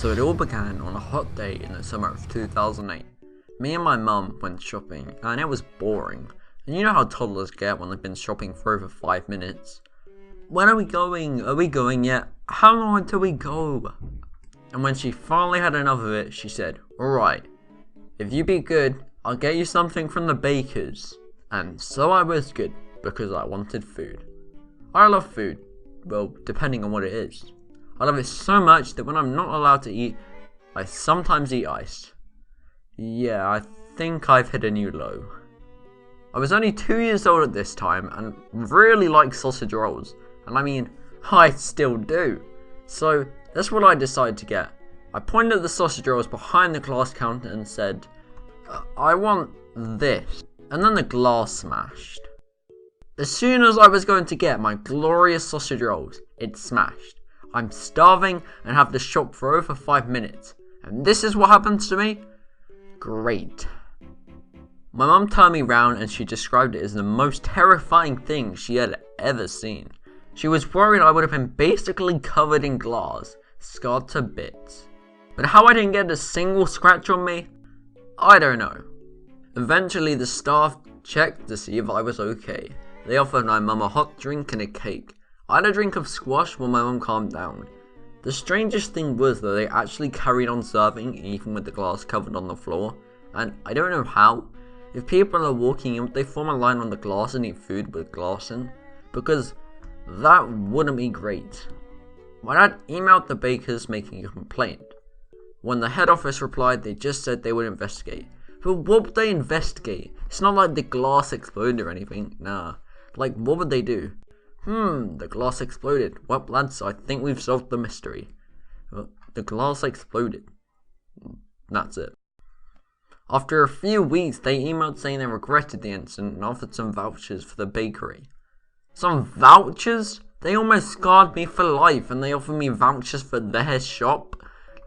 So it all began on a hot day in the summer of 2008. Me and my mum went shopping and it was boring. And you know how toddlers get when they've been shopping for over 5 minutes. When are we going? Are we going yet? How long until we go? And when she finally had enough of it, she said, "Alright, if you be good, I'll get you something from the baker's." And so I was good because I wanted food. I love food. Well, depending on what it is. I love it so much that when I'm not allowed to eat, I sometimes eat ice. Yeah, I think I've hit a new low. I was only 2 years old at this time and really liked sausage rolls. And I mean, I still do. So that's what I decided to get. I pointed at the sausage rolls behind the glass counter and said, "I want this." And then the glass smashed. As soon as I was going to get my glorious sausage rolls, it smashed. I'm starving and have to shop for over 5 minutes. And this is what happens to me? Great. My mum turned me round and she described it as the most terrifying thing she had ever seen. She was worried I would have been basically covered in glass, scarred to bits. But how I didn't get a single scratch on me? I don't know. Eventually the staff checked to see if I was okay. They offered my mum a hot drink and a cake. I had a drink of squash while my mum calmed down. The strangest thing was that they actually carried on serving even with the glass covered on the floor. And I don't know how. If people are walking in, they form a line on the glass and eat food with glass in. Because that wouldn't be great. My dad emailed the bakers making a complaint. When the head office replied, they just said they would investigate. But what would they investigate? It's not like the glass exploded or anything. Nah. Like, what would they do? The glass exploded. Well, lads, I think we've solved the mystery. Well, the glass exploded. That's it. After a few weeks, they emailed saying they regretted the incident and offered some vouchers for the bakery. Some vouchers? They almost scarred me for life and they offered me vouchers for their shop?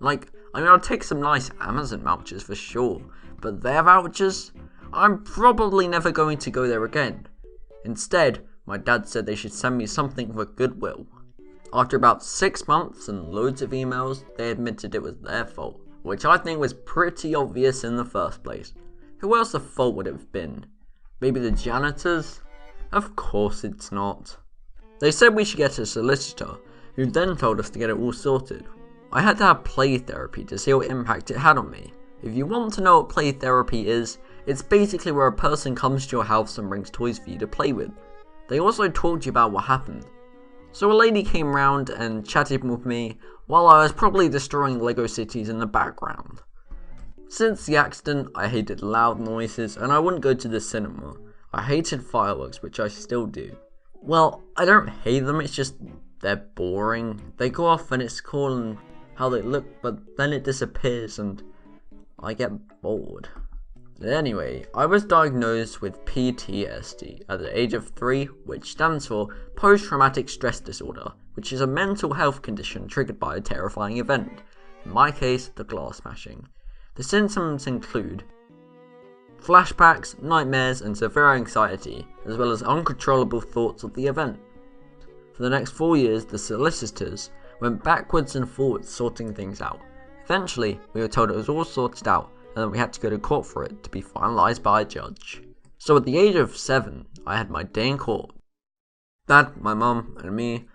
Like, I mean, I'll take some nice Amazon vouchers for sure, but their vouchers? I'm probably never going to go there again. Instead, my dad said they should send me something for goodwill. After about 6 months and loads of emails, they admitted it was their fault, which I think was pretty obvious in the first place. Who else the fault would have been? Maybe the janitors? Of course it's not. They said we should get a solicitor, who then told us to get it all sorted. I had to have play therapy to see what impact it had on me. If you want to know what play therapy is, it's basically where a person comes to your house and brings toys for you to play with. They also talked you about what happened. So a lady came round and chatted with me while I was probably destroying Lego cities in the background. Since the accident, I hated loud noises and I wouldn't go to the cinema. I hated fireworks, which I still do. Well, I don't hate them, it's just they're boring. They go off and it's cool and how they look, but then it disappears and I get bored. Anyway, I was diagnosed with PTSD at the age of 3, which stands for Post-Traumatic Stress Disorder, which is a mental health condition triggered by a terrifying event. In my case, the glass smashing. The symptoms include flashbacks, nightmares, and severe anxiety, as well as uncontrollable thoughts of the event. For the next 4 years, the solicitors went backwards and forwards sorting things out. Eventually, we were told it was all sorted out, and then we had to go to court for it to be finalised by a judge. So at the age of 7, I had my day in court. Dad, my mum, and me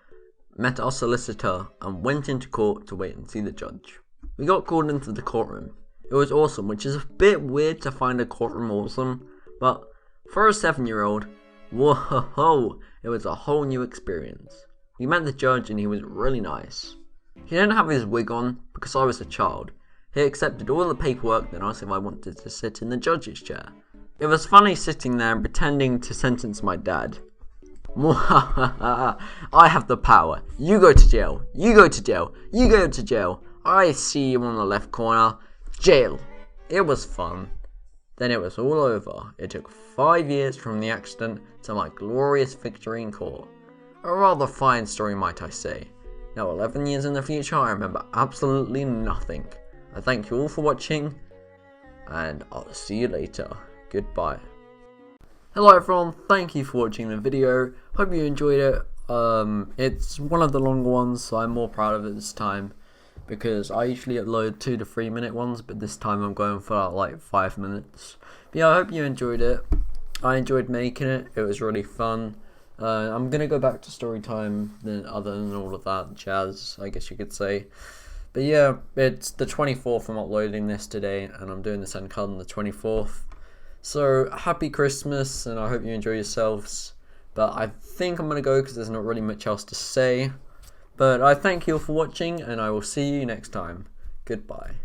met our solicitor and went into court to wait and see the judge. We got called into the courtroom. It was awesome, which is a bit weird to find a courtroom awesome, but for a 7-year-old, whoa, it was a whole new experience. We met the judge and he was really nice. He didn't have his wig on because I was a child. He accepted all the paperwork and asked if I wanted to sit in the judge's chair. It was funny sitting there and pretending to sentence my dad. I have the power. You go to jail. You go to jail. You go to jail. I see you on the left corner. Jail. It was fun. Then it was all over. It took 5 years from the accident to my glorious victory in court. A rather fine story, might I say. Now 11 years in the future, I remember absolutely nothing. I thank you all for watching, and I'll see you later. Goodbye. Hello everyone, thank you for watching the video. Hope you enjoyed it. It's one of the longer ones, so I'm more proud of it this time. because I usually upload 2 to 3 minute ones, but this time I'm going for like 5 minutes. But yeah, I hope you enjoyed it. I enjoyed making it. It was really fun. I'm gonna go back to story time other than all of that jazz, I guess you could say. But yeah, it's the 24th I'm uploading this today, and I'm doing this end card on the 24th. So happy Christmas, and I hope you enjoy yourselves. But I think I'm gonna go because there's not really much else to say. But I thank you all for watching, and I will see you next time. Goodbye.